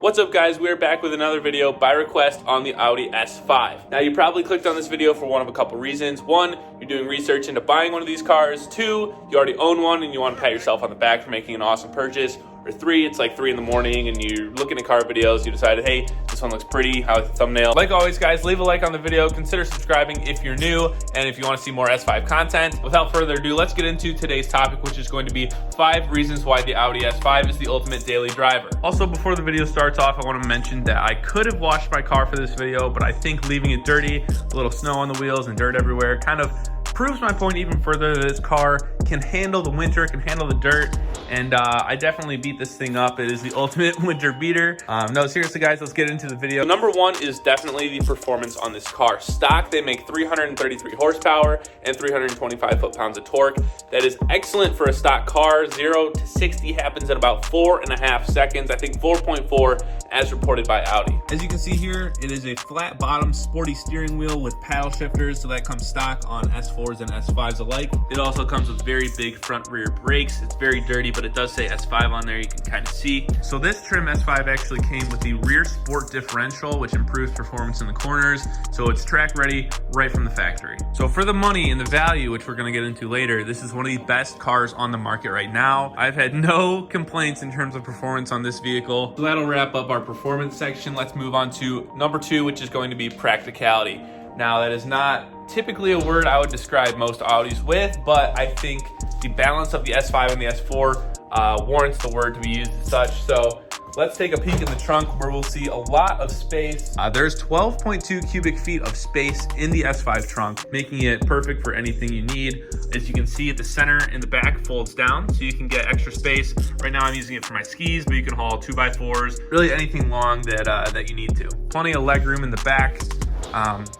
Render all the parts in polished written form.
What's up guys, we're back with another video by request on the Audi S5. Now you probably clicked on this video for one of a couple reasons. One, you're doing research into buying one of these cars. Two, you already own one and you want to pat yourself on the back for making an awesome purchase. Or three, it's like 3 in the morning and you're looking at car videos, you decided, hey, this one looks pretty, how is the thumbnail? Like always guys, leave a like on the video, consider subscribing if you're new, and if you want to see more S5 content. Without further ado, let's get into today's topic, which is going to be 5 reasons why the Audi S5 is the ultimate daily driver. Also, before the video starts off, I want to mention that I could have washed my car for this video, but I think leaving it dirty, a little snow on the wheels and dirt everywhere, kind of proves my point even further that this car can handle the winter, can handle the dirt, and I definitely beat this thing up. It is the ultimate winter beater. No, seriously guys, let's get into the video. Number one is definitely the performance on this car. Stock, they make 333 horsepower and 325 foot-pounds of torque. That is excellent for a stock car. 0 to 60 happens in about 4.5 seconds. I think 4.4 as reported by Audi. As you can see here, it is a flat bottom sporty steering wheel with paddle shifters, so that comes stock on S4s and S5s alike. It also comes with very big front rear brakes. It's very dirty, but it does say S5 on there, you can kind of see. So this trim S5 actually came with the rear sport differential, which improves performance in the corners. So it's track ready right from the factory. So for the money and the value, which we're gonna get into later, this is one of the best cars on the market right now. I've had no complaints in terms of performance on this vehicle. So that'll wrap up our performance section. Let's move on to number 2, which is going to be practicality. Now that is not typically a word I would describe most Audis with, but I think the balance of the S5 and the S4 warrants the word to be used as such. So let's take a peek in the trunk where we'll see a lot of space. There's 12.2 cubic feet of space in the S5 trunk, making it perfect for anything you need. As you can see, the center and the back folds down, so you can get extra space. Right now I'm using it for my skis, but you can haul 2x4s, really anything long that you need to. Plenty of leg room in the back.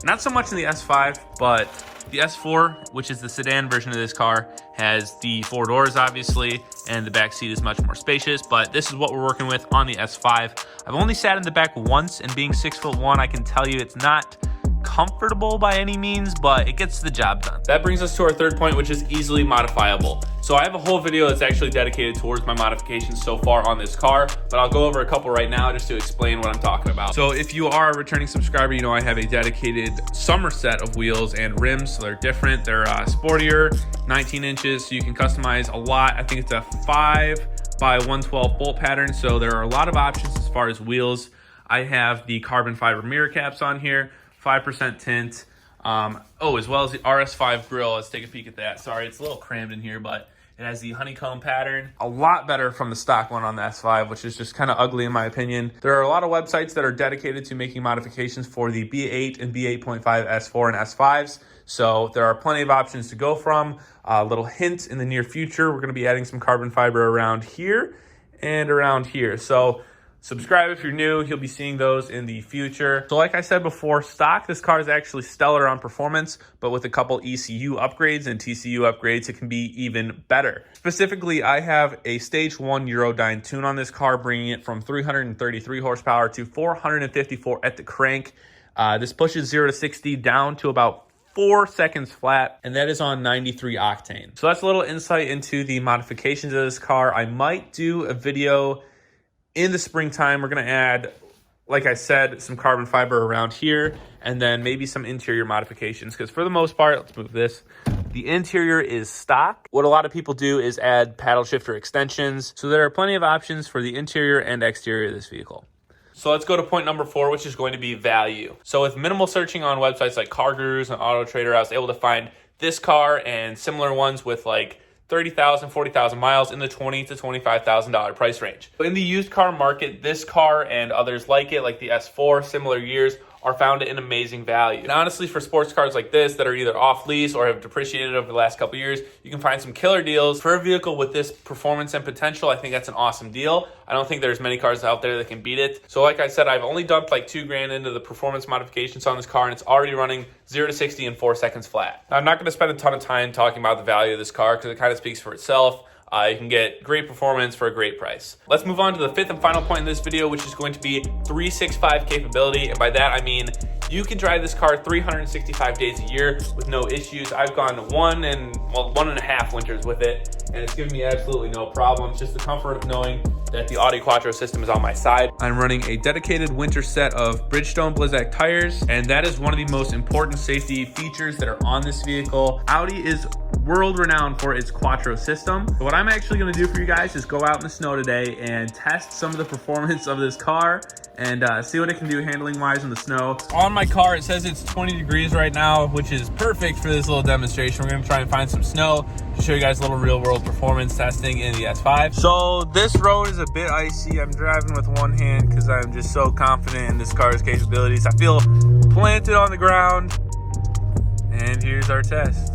Not so much in the S5, but the S4, which is the sedan version of this car, has the 4 doors obviously, and the back seat is much more spacious, but this is what we're working with on the S5. I've only sat in the back once, and being 6'1", I can tell you it's not comfortable by any means, but it gets the job done. That brings us to our third point, which is easily modifiable. So I have a whole video that's actually dedicated towards my modifications so far on this car, but I'll go over a couple right now just to explain what I'm talking about. So if you are a returning subscriber, you know I have a dedicated summer set of wheels and rims. So they're different. They're sportier, 19 inches, so you can customize a lot. I think it's a 5x112 bolt pattern, so there are a lot of options as far as wheels. I have the carbon fiber mirror caps on here, 5% tint. As well as the RS5 grille. Let's take a peek at that. Sorry, it's a little crammed in here, but it has the honeycomb pattern. A lot better from the stock one on the S5, which is just kind of ugly in my opinion. There are a lot of websites that are dedicated to making modifications for the B8 and B8.5 S4 and S5s. So there are plenty of options to go from. A little hint, in the near future, we're gonna be adding some carbon fiber around here and around here. So subscribe if you're new, you'll be seeing those in the future. So like I said before, stock, this car is actually stellar on performance, but with a couple ECU upgrades and TCU upgrades, it can be even better. Specifically, I have a stage 1 Eurodyne tune on this car, bringing it from 333 horsepower to 454 at the crank. This pushes 0 to 60 down to about 4 seconds flat, and that is on 93 octane. So that's a little insight into the modifications of this car. I might do a video in the springtime. We're gonna add, like I said, some carbon fiber around here, and then maybe some interior modifications, because for the most part, let's move this, the interior is stock. What a lot of people do is add paddle shifter extensions. So there are plenty of options for the interior and exterior of this vehicle. So let's go to point number 4, which is going to be value. So with minimal searching on websites like Car Gurus and Auto Trader, I was able to find this car and similar ones with like 30,000, 40,000 miles in the $20,000 to $25,000 price range. In the used car market, this car and others like it, like the S4, similar years, are found at an amazing value. And honestly, for sports cars like this that are either off lease or have depreciated over the last couple years, you can find some killer deals. For a vehicle with this performance and potential, I think that's an awesome deal. I don't think there's many cars out there that can beat it. So like I said, I've only dumped like $2,000 into the performance modifications on this car, and it's already running 0 to 60 in 4 seconds flat. Now, I'm not gonna spend a ton of time talking about the value of this car because it kind of speaks for itself. You can get great performance for a great price. Let's move on to the 5th and final point in this video, which is going to be 365 capability. And by that, I mean You can drive this car 365 days a year with no issues. I've gone 1.5 winters with it, and it's given me absolutely no problems. Just the comfort of knowing that the Audi Quattro system is on my side. I'm running a dedicated winter set of Bridgestone Blizzak tires, and that is one of the most important safety features that are on this vehicle. Audi is world renowned for its Quattro system. So what I'm actually going to do for you guys is go out in the snow today and test some of the performance of this car and see what it can do handling wise in the snow. On my car, it says it's 20 degrees right now, which is perfect for this little demonstration. We're going to try and find some snow to show you guys a little real world performance testing in the S5. So this road is a bit icy. I'm driving with one hand because I'm just so confident in this car's capabilities. I feel planted on the ground, and here's our test.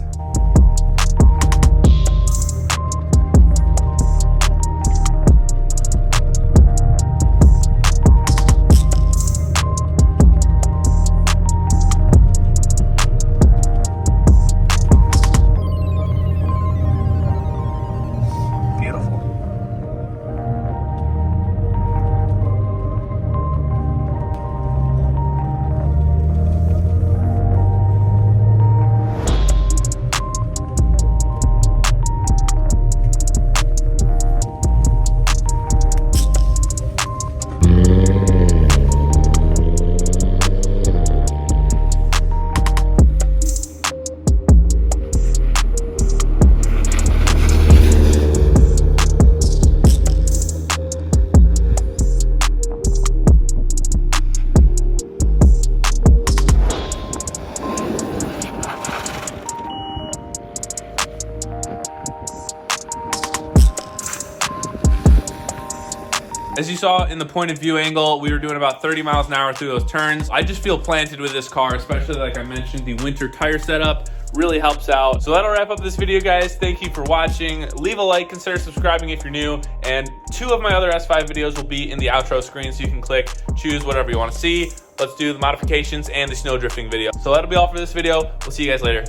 As you saw in the point of view angle, we were doing about 30 miles an hour through those turns. I just feel planted with this car, especially like I mentioned, the winter tire setup really helps out. So that'll wrap up this video, guys. Thank you for watching. Leave a like, consider subscribing if you're new, and 2 of my other S5 videos will be in the outro screen, so you can click, choose whatever you want to see. Let's do the modifications and the snow drifting video. So that'll be all for this video. We'll see you guys later.